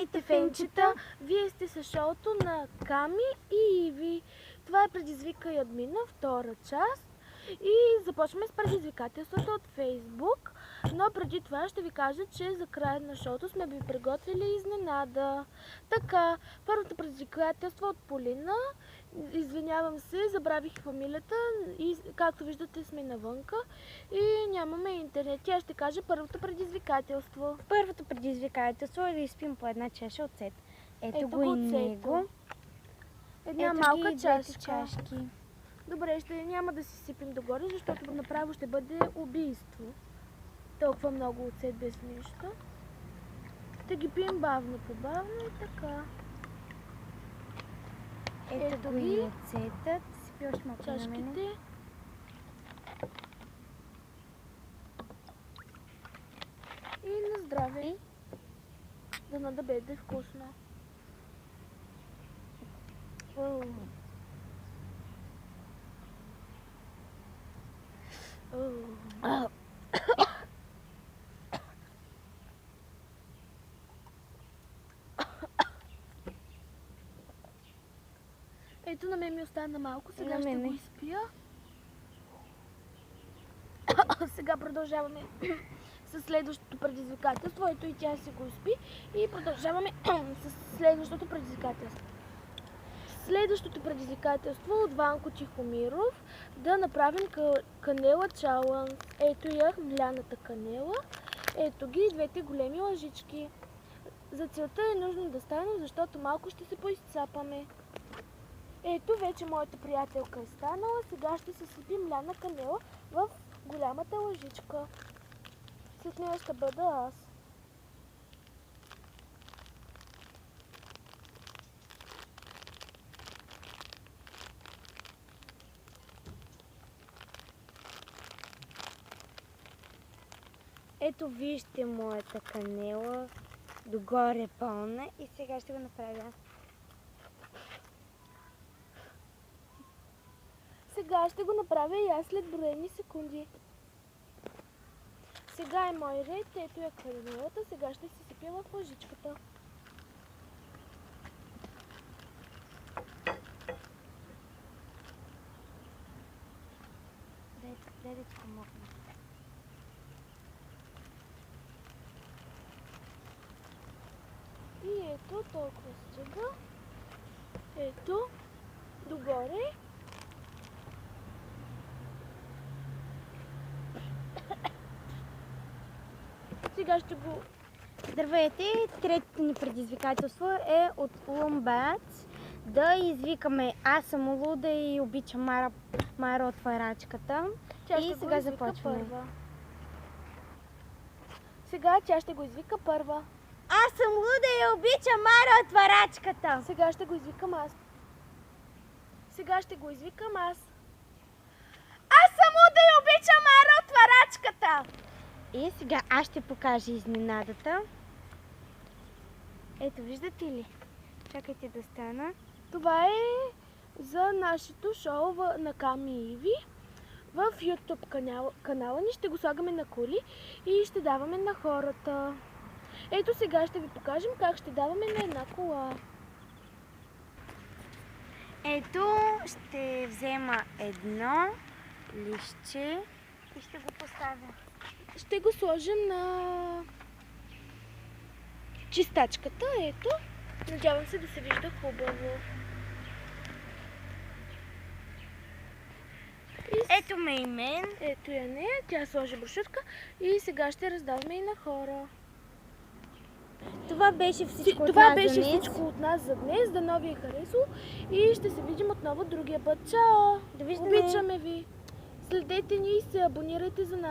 Здравейте, фенчета! Вие сте с шоуто на Ками и Иви. Това е Предизвикай админа, втора част. И започваме с предизвикателството от Фейсбук. Но преди това ще ви кажа, че за края на шоуто сме ви приготвили изненада. Така, първото предизвикателство от Полина. Извинявам се, забравих фамилията и както виждате сме навънка и нямаме интернет. Тя ще каже първото предизвикателство. Първото предизвикателство е да изпим по една чаша оцет. Ето го и него. Една малка чашка. Чашки. Добре, няма да си сипим догоре, защото направо ще бъде убийство. Толкова много оцет без нищо. Ще ги пием бавно по бавно и така. Ето го и оцетът. Сипи още малко на мене. Чашките. И на здраве. Дано да бъде вкусно. Ето на мен ми остана малко, сега ще го изпия. Сега продължаваме с следващото предизвикателство. Ето и тя си го изпи и продължаваме с следващото предизвикателство. Следващото предизвикателство от Ванко Тихомиров да направим канела чалънж. Ето я мляната канела. Ето ги двете големи лъжички. За целта е нужно да станем, защото малко ще се поизцапаме. Ето вече моята приятелка е станала. Сега ще се сипи мляна канела в голямата лъжичка. След нея ще бъда аз. Ето вижте моята канела. Догоре пълна и сега ще го направя. Сега ще го направя и аз след броени секунди. Сега е мой ред, ето е канелата, сега ще се сипя в лъжичката. Дай да ти помогна. И ето толкова стига. Ето, догоре. Сега ще го... Здравейте! Третото ни предизвикателство е от Лумбац. Да извикаме аз съм луда и обичам Мара отварачката. И сега започваме. Първа. Сега тя ще го извика първа. Аз съм луда и обичам Мара отварачката. Сега ще го извикам аз. Сега ще го извикам аз. Аз съм луда и обичам Мара отварачката. И сега аз ще покажа изненадата. Ето, виждате ли? Чакайте да стана. Това е за нашето шоу на Ками и Иви. В YouTube канала ни ще го слагаме на коли и ще даваме на хората. Ето сега ще ви покажем как ще даваме на една кола. Ето ще взема едно листче и ще го поставя. Ще го сложим на чистачката, ето. Надявам се да се вижда хубаво. Ето ме и мен. Ето я нея, тя сложи брошурка и сега ще раздаваме и на хора. Това беше всичко всичко от нас за днес. Дано ви е харесало и ще се видим отново другия път. Чао! Довиждане! Обичаме ви! Следете ни и се абонирайте за нас.